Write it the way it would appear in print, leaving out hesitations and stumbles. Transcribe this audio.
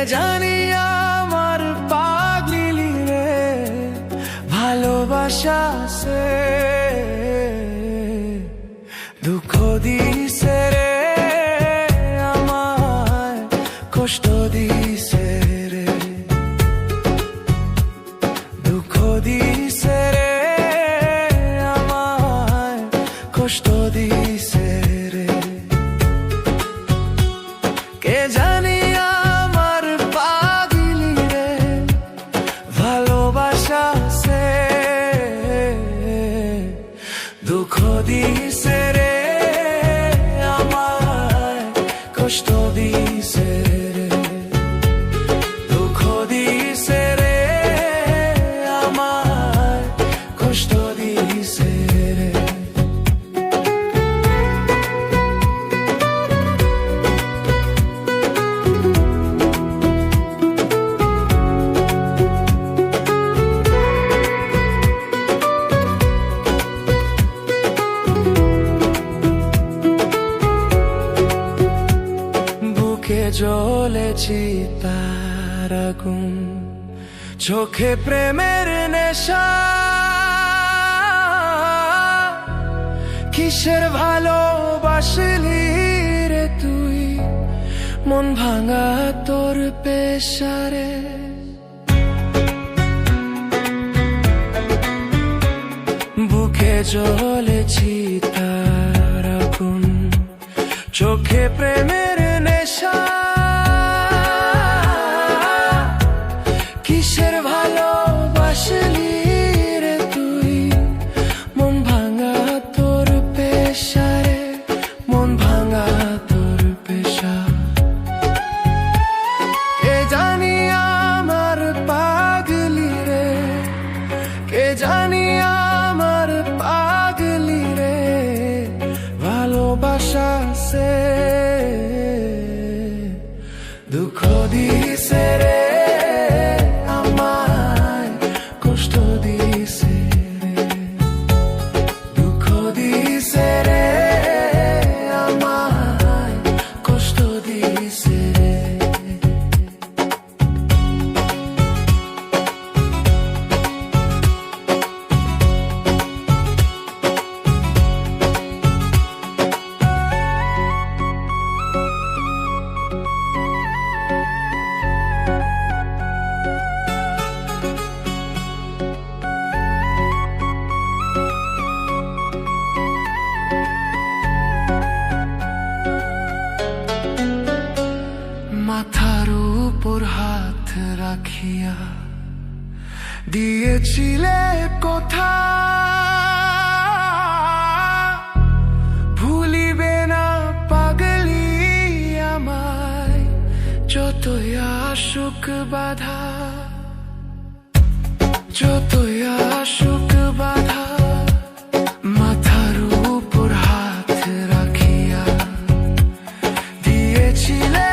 জানি আমার পাগলি রে ভালোবাসা সে দুঃখ দিছে রে আমায় কষ্ট দিছে রে দুঃখ দিছে রে আমায় কষ্ট দিছে রে কে জানি আমার পাগলি রে ভালোবাসা সে দুঃখ দিছে রে আমায় কষ্ট দিছে রে দুঃখ দিছে রে আমায় কষ্ট দিছে রে জ্বলেছি তার আগুন চোখে প্রেমের নেশা কিসের ভালোবাসলি রে তুই মন ভাঙা তোর পেশারে বুকে জ্বলেছি তার আগুন চোখে প্রেমের নেশা কিসের ভালোবাসলি রে তুই মন ভাঙা তোর পেশারে মন ভাঙা তোর পেশা কে জানি আমার পাগলি রে কে জানি আমার পাগলি রে ভালোবাসা সে দুঃখ দিছে রে আমায় কষ্ট দিছে রে দুঃখ দিছে রে আমায় কষ্ট দিছে রে মাথার উপর হাত রাখিয়া দিয়েছিলে কথা ভুলিবে না পাগলি আমায় যতই আসুক বাধা যতই আসুক বাধা মাথার উপর হাত রাখিয়া দিয়েছিলে